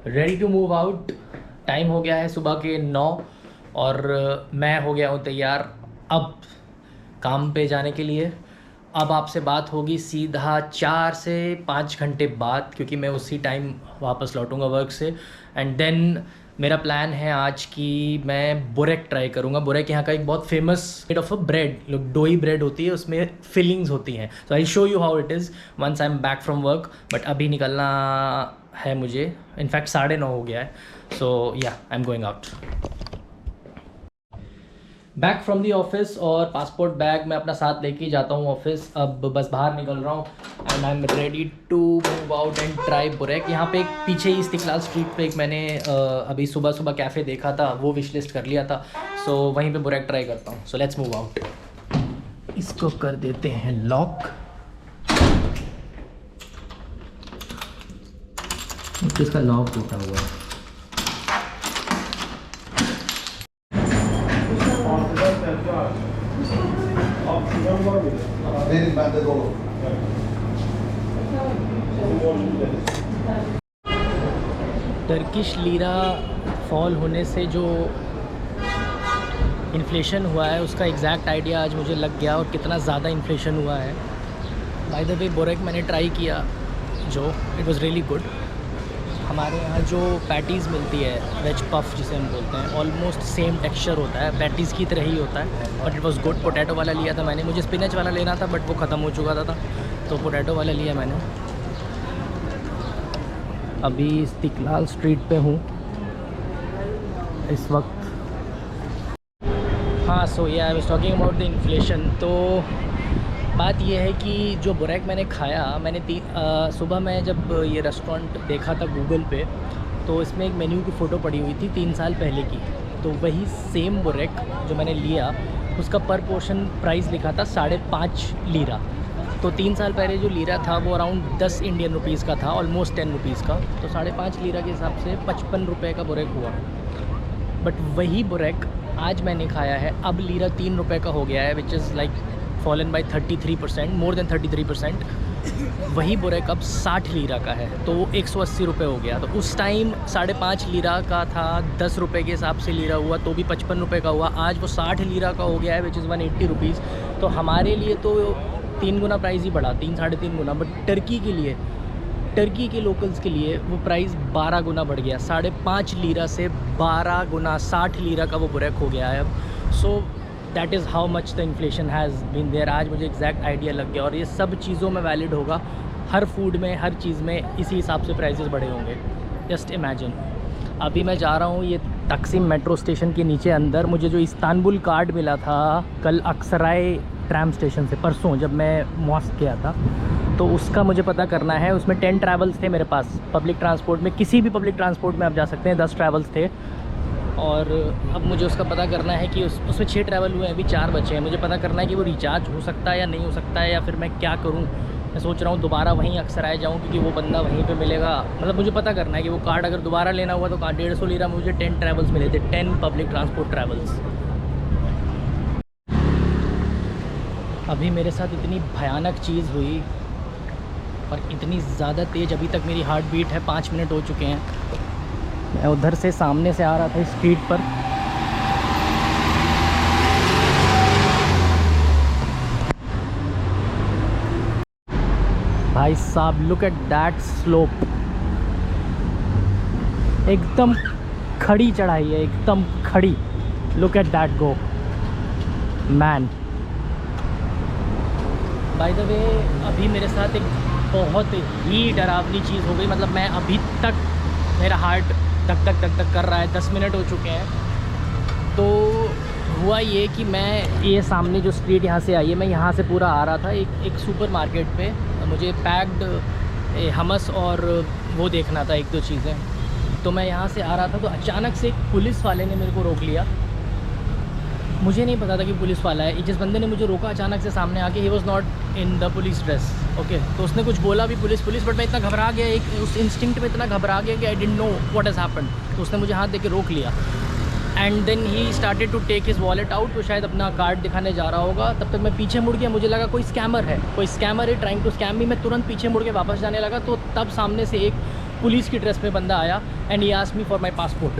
Ready to move out. Time हो गया है सुबह के 9 और मैं हो गया हूँ तैयार अब काम पे जाने के लिए। अब आपसे बात होगी सीधा 4 से 5 घंटे बाद, क्योंकि मैं उसी टाइम वापस लौटूंगा वर्क से। एंड देन मेरा प्लान है आज कि मैं बुरेक ट्राई करूँगा। बुरेक यहाँ का एक बहुत famous made of a bread, लोग डोई ब्रेड होती है, उसमें फिलिंग्स होती हैं। So I show you how it is once I am back from work. But अभी निकलना है मुझे, इनफैक्ट 9:30 हो गया है। सो या I am going out. Back from the office और पासपोर्ट बैग मैं अपना साथ लेके ही जाता हूँ ऑफिस। अब बस बाहर निकल रहा हूँ and I am ready to move out and try burek. यहाँ पे एक पीछे ही इस्तिकलाल स्ट्रीट पे एक मैंने अभी सुबह सुबह कैफ़े देखा था, वो विश लिस्ट कर लिया था। सो वहीं पे बुरेक ट्राई करता हूँ। So let's move out. इसको कर देते हैं लॉक। इसका लॉक टूटा हुआ है। Benim bende dolu. Turkish lira fall होने से जो इन्फ्लेशन हुआ है उसका एग्जैक्ट आइडिया आज मुझे लग गया, और कितना ज़्यादा इन्फ्लेशन हुआ है। बाय द वे बुरेक मैंने ट्राई किया, जो इट वाज रियली गुड। हमारे यहाँ जो पैटीज़ मिलती है, वेज पफ जिसे हम बोलते हैं, ऑलमोस्ट सेम टेक्सचर होता है, पैटीज़ की तरह ही होता है। But it was good. Potato वाला लिया था मैंने, मुझे स्पिनच वाला लेना था बट वो ख़त्म हो चुका था, तो पोटैटो वाला लिया मैंने। अभी इस्तिकलाल स्ट्रीट पे हूँ इस वक्त। हाँ, सो या I was talking about the inflation. तो बात यह है कि जो बुरेक मैंने खाया, मैंने सुबह मैं जब ये रेस्टोरेंट देखा था गूगल पे, तो इसमें एक मेन्यू की फ़ोटो पड़ी हुई थी 3 साल पहले की। तो वही सेम बुरेक जो मैंने लिया, उसका पर पोर्शन प्राइस लिखा था 5.5 लीरा। तो 3 साल पहले जो लीरा था वो अराउंड 10 इंडियन रुपीज़ का था, ऑलमोस्ट 10 रुपीज़ का। तो 5.5 लीरा के हिसाब से 55 रुपये का बुरेक हुआ। बट वही बुरेक आज मैंने खाया है, अब लीरा 3 रुपये का हो गया है, which is like fallen by 33%, more than 33%। वही बुरेक अब 60 लीरा का है, तो 180 रुपये हो गया। तो उस टाइम 5.5 लीरा का था, 10 रुपये के हिसाब से लीरा हुआ तो भी 55 रुपये का हुआ। आज वो 60 लीरा का हो गया है, विच इज़ 180 रुपीज़। तो हमारे लिए तो 3 गुना प्राइस ही बढ़ा, 3-3.5 गुना। बट टर्की के लिए, टर्की के लोकल्स के लिए वो प्राइस 12 गुना बढ़ गया। 5.5 लीरा से 12 गुना 60 लीरा का वो बुरेक हो गया है अब। So that is how much the inflation has been there. आज मुझे एग्जैक्ट आइडिया लग गया, और ये सब चीज़ों में वैलिड होगा। हर फूड में, हर चीज़ में इसी हिसाब से प्राइसेस बढ़े होंगे। Just imagine. अभी मैं जा रहा हूँ ये तकसीम मेट्रो स्टेशन के नीचे अंदर। मुझे जो इस्तांबुल कार्ड मिला था कल अक्सराय ट्रैम स्टेशन से, परसों जब मैं मॉस्क गया था, तो उसका मुझे पता करना है। उसमें 10 ट्रैवल्स थे मेरे पास पब्लिक ट्रांसपोर्ट में, किसी भी पब्लिक ट्रांसपोर्ट में आप जा सकते हैं। 10 ट्रैवल्स थे, और अब मुझे उसका पता करना है कि उसमें 6 ट्रैवल हुए हैं, अभी 4 बचे हैं। मुझे पता करना है कि वो रिचार्ज हो सकता है या नहीं हो सकता है, या फिर मैं क्या करूं। मैं सोच रहा हूँ दोबारा वहीं अक्सराय जाऊँ, क्योंकि वो बंदा वहीं पे मिलेगा। मतलब मुझे पता करना है कि वो कार्ड अगर दोबारा लेना हुआ तो 150 लीरा मुझे 10 ट्रैवल्स मिले थे, 10 पब्लिक ट्रांसपोर्ट ट्रैवल्स। अभी मेरे साथ इतनी भयानक चीज़ हुई, और इतनी ज़्यादा तेज़, अभी तक मेरी हार्ट बीट है, 5 मिनट हो चुके हैं। मैं उधर से सामने से आ रहा था स्ट्रीट पर, भाई साहब लुक एट दैट स्लोप। एकदम खड़ी चढ़ाई है, एकदम खड़ी। Look at that go man. By the way, अभी मेरे साथ एक बहुत ही डरावनी चीज़ हो गई। मतलब मैं अभी तक, मेरा हार्ट धक धक धक धक कर रहा है। 10 मिनट हो चुके हैं। तो हुआ ये कि मैं, ये सामने जो स्ट्रीट यहाँ से आई है, मैं यहाँ से पूरा आ रहा था एक सुपर मार्केट पे। मुझे पैक्ड हमस और वो देखना था, 1-2 चीज़ें। तो मैं यहाँ से आ रहा था, तो अचानक से एक पुलिस वाले ने मेरे को रोक लिया। मुझे नहीं पता था कि पुलिस वाला है। जिस बंदे ने मुझे रोका अचानक से सामने आके, he was not in the police dress, okay. तो उसने कुछ बोला भी पुलिस पुलिस, बट मैं इतना घबरा गया, एक उस इंस्टिंक्ट में इतना घबरा गया कि I didn't know what has happened. तो उसने मुझे हाथ दे के रोक लिया, and then he started to take his wallet out. तो शायद अपना कार्ड दिखाने जा रहा होगा। तब तक मैं पीछे मुड़ गया, मुझे लगा कोई स्कैमर है, ट्राइंग टू स्कैम मी। मैं तुरंत पीछे मुड़ के वापस जाने लगा। तो तब सामने से एक पुलिस की ड्रेस में बंदा आया and he asked me for my passport.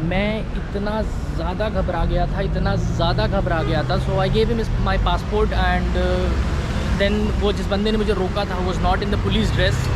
मैं इतना ज़्यादा घबरा गया था, इतना ज़्यादा घबरा गया था। So I gave him my passport and then वो जिस बंदे ने मुझे रोका था was not in the police dress.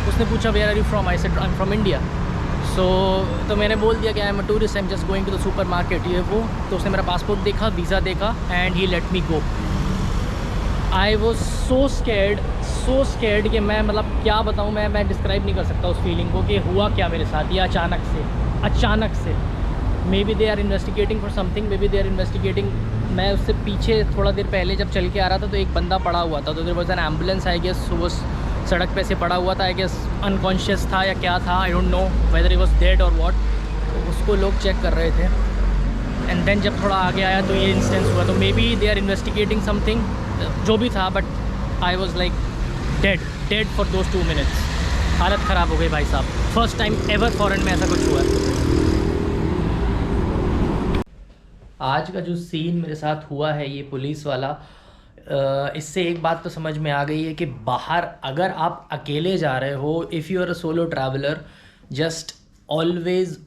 उसने पूछा where are you from, I said I am from India. तो मैंने बोल दिया कि I am a tourist, I am just going to the super market, ये वो। तो उसने मेरा पासपोर्ट देखा, वीज़ा देखा and he let me go. I was so scared कि मैं मतलब क्या बताऊँ, मैं डिस्क्राइब नहीं कर सकता उस फीलिंग को कि हुआ क्या मेरे साथ। ये अचानक से maybe they are investigating for something, maybe they are investigating. मैं उससे पीछे थोड़ा देर पहले जब चल के आ रहा था तो एक बंदा पड़ा हुआ था, तो there was an ambulance, I guess वो सड़क पे से पड़ा हुआ था, आई गेस अनकॉन्शियस था या क्या था, I don't know whether he was dead और व्हाट। तो उसको लोग चेक कर रहे थे एंड देन जब थोड़ा आगे आया तो ये इंसिडेंस हुआ। तो maybe they are investigating something, जो भी था, but I was like dead for those 2 minutes. हालत ख़राब हो गई भाई साहब। फर्स्ट टाइम एवर फॉरेन में ऐसा कुछ हुआ है। आज का जो सीन मेरे साथ हुआ है ये पुलिस वाला, इससे एक बात तो समझ में आ गई है कि बाहर अगर आप अकेले जा रहे हो, if you are a solo traveller, just always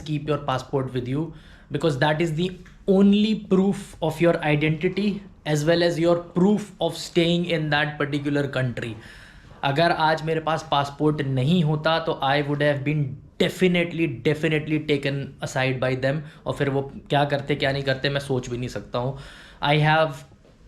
keep your passport with you, because that is the only proof of your identity as well as your proof of staying in that particular country. अगर आज मेरे पास passport नहीं होता तो I would have been definitely taken aside by them, और फिर वो क्या करते क्या नहीं करते मैं सोच भी नहीं सकता हूँ। I have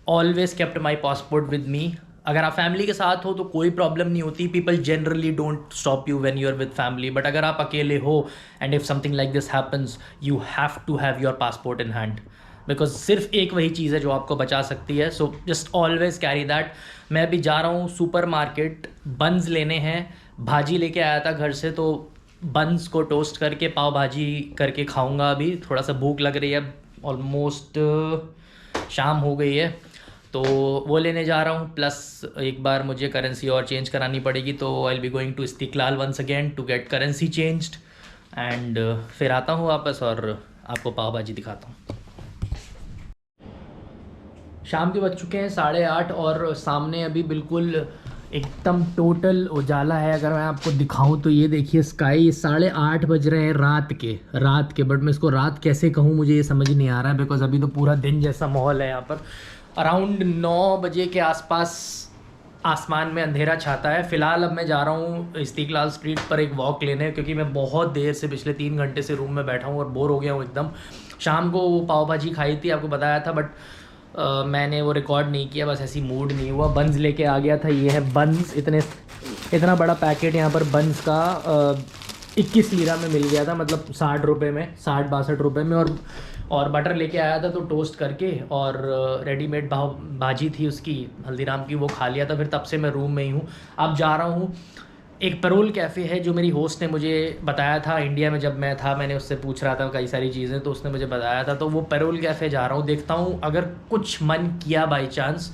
always kept my passport with me. अगर आप फैमिली के साथ हो तो कोई प्रॉब्लम नहीं होती, people generally don't stop you when you are with family, but अगर आप अकेले हो and if something like this happens, you have to have your passport in hand, because सिर्फ एक वही चीज़ है जो आपको बचा सकती है। So just always carry that. मैं अभी जा रहा हूँ सुपर मार्केट, बन्स लेने हैं, भाजी लेके आया था घर से, तो बन्स को टोस्ट करके पाव भाजी करके खाऊंगा। अभी थोड़ा सा भूख लग रही है, ऑलमोस्ट शाम हो गई है, तो वो लेने जा रहा हूँ। प्लस एक बार मुझे करेंसी और चेंज करानी पड़ेगी, तो I will be going to Istiklal once again to get currency changed and फिर आता हूँ वापस और आपको पाव भाजी दिखाता हूँ। शाम के बज चुके हैं 8:30 और सामने अभी बिल्कुल एकदम टोटल उजाला है। अगर मैं आपको दिखाऊं तो ये देखिए स्काई, 8:30 बज रहे हैं रात के, बट मैं इसको रात कैसे कहूँ मुझे ये समझ नहीं आ रहा है, बिकॉज अभी तो पूरा दिन जैसा माहौल है यहाँ पर। अराउंड 9 बजे के आसपास आसमान में अंधेरा छाता है। फ़िलहाल अब मैं जा रहा हूँ इस्तिकलाल स्ट्रीट पर एक वॉक लेने, क्योंकि मैं बहुत देर से पिछले 3 घंटे से रूम में बैठा हूँ और बोर हो गया हूँ एकदम। शाम को वो पाव भाजी खाई थी, आपको बताया था, बट मैंने वो रिकॉर्ड नहीं किया, बस ऐसी मूड नहीं हुआ। बन्स लेके आ गया था, ये है बन्स, इतना बड़ा पैकेट यहाँ पर बन्स का 21 लीरा में मिल गया था, मतलब 60 रुपये में, 60-62 रुपये में। और बटर लेके आया था तो टोस्ट करके, और रेडीमेड भाजी थी उसकी हल्दीराम की, वो खा लिया था। फिर तब से मैं रूम में ही हूँ। अब जा रहा हूँ एक पेरोल कैफ़े है जो मेरी होस्ट ने मुझे बताया था। इंडिया में जब मैं था मैंने उससे पूछ रहा था कई सारी चीज़ें, तो उसने मुझे बताया था, तो वो पेरोल कैफ़े जा रहा हूँ। देखता हूँ अगर कुछ मन किया बाय चांस,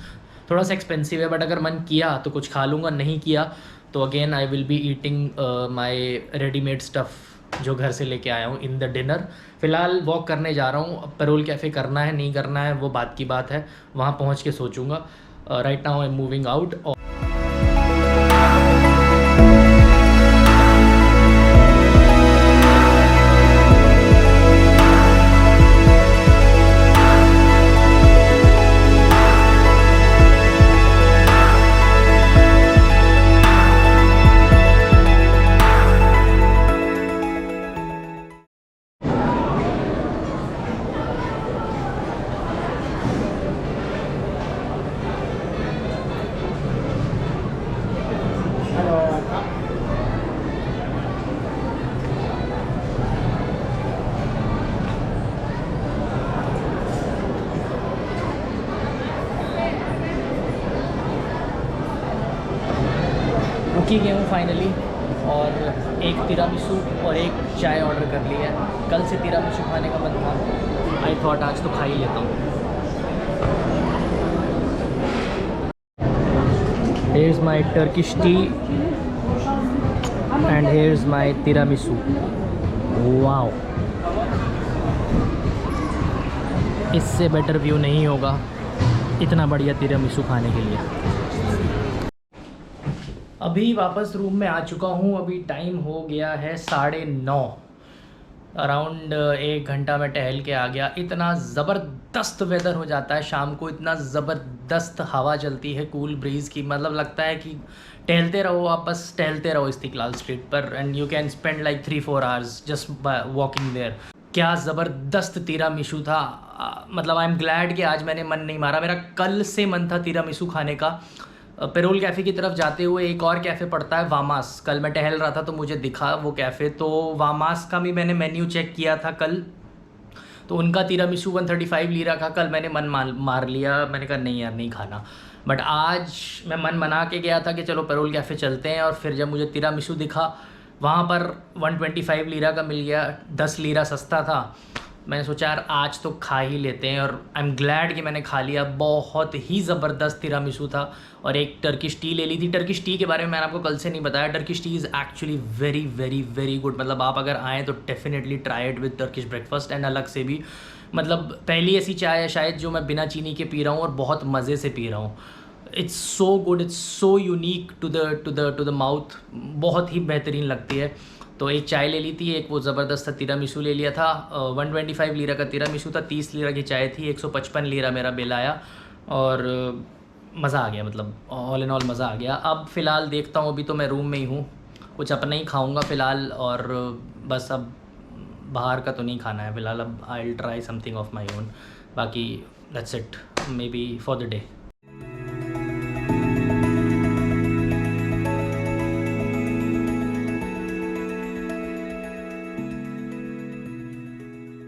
थोड़ा सा एक्सपेंसिव है, बट अगर मन किया तो कुछ खा लूँगा, नहीं किया तो again I will be eating my readymade stuff जो घर से लेके आया हूँ इन द डिनर। फ़िलहाल वॉक करने जा रहा हूँ। पेरोल कैफ़े करना है नहीं करना है वो बात की बात है, वहाँ पहुँच के सोचूंगा। Right now I am moving out. रुकी गया हूँ फाइनली, और एक तिरामिसू और एक चाय ऑर्डर कर लिया है। कल से तिरामिसू खाने का मन था, आई थॉट आज तो खा ही लेता हूँ। Here is my Turkish tea and here is my tiramisu. Wow, इससे बेटर व्यू नहीं होगा इतना बढ़िया तिरामिसू खाने के लिए। अब अभी वापस रूम में आ चुका हूँ। अभी टाइम हो गया है 9:30। अराउंड 1 घंटा मैं टहल के आ गया। इतना ज़बरदस्त वेदर हो जाता है शाम को, इतना ज़बरदस्त हवा चलती है कूल ब्रीज़ की, मतलब लगता है कि टहलते रहो आप, बस टहलते रहो इस्तिकलाल स्ट्रीट पर, and you can spend like 3-4 hours just walking there. क्या ज़बरदस्त तिरामिसू था। मतलब आई एम ग्लैड कि आज मैंने मन नहीं मारा। मेरा कल से मन था तिरामिसू खाने का। पेरोल कैफ़े की तरफ जाते हुए एक और कैफ़े पड़ता है वामास। कल मैं टहल रहा था तो मुझे दिखा वो कैफ़े, तो वामास का भी मैंने मेन्यू चेक किया था कल, तो उनका तिरामिसू 135 लीरा का कल मैंने मन मार लिया। मैंने कहा नहीं यार, नहीं खाना। बट आज मैं मन बना के गया था कि चलो पेरोल कैफ़े चलते हैं, और फिर जब मुझे तिरामिसू दिखा वहाँ पर 125 लीरा का मिल गया, 10 लीरा सस्ता था। मैंने सोचा यार आज तो खा ही लेते हैं, और आई एम ग्लैड कि मैंने खा लिया। बहुत ही ज़बरदस्त तिरामिसू था। और एक टर्किश टी ले ली थी। टर्किश टी के बारे में मैंने आपको कल से नहीं बताया। Turkish T is actually very very very good. मतलब आप अगर आएँ तो definitely try it with Turkish breakfast, and अलग से भी। मतलब पहली ऐसी चाय है शायद जो मैं बिना चीनी के पी रहा हूँ और बहुत मज़े से पी रहा हूँ। It's so good, it's so unique to the mouth, बहुत ही बेहतरीन लगती है। तो एक चाय ले ली थी, एक वो ज़बरदस्त तिरामिसू ले लिया था। 125 लीरा का तिरामिसू था, 30 लीरा की चाय थी, 155 लीरा मेरा बिल आया, और मज़ा आ गया। मतलब ऑल इन ऑल मज़ा आ गया। अब फ़िलहाल देखता हूँ, अभी तो मैं रूम में ही हूँ, कुछ अपना ही खाऊँगा फ़िलहाल, और बस अब बाहर का तो नहीं खाना है फ़िलहाल। अब I will try something of my own. बाकी that's it may be for the day.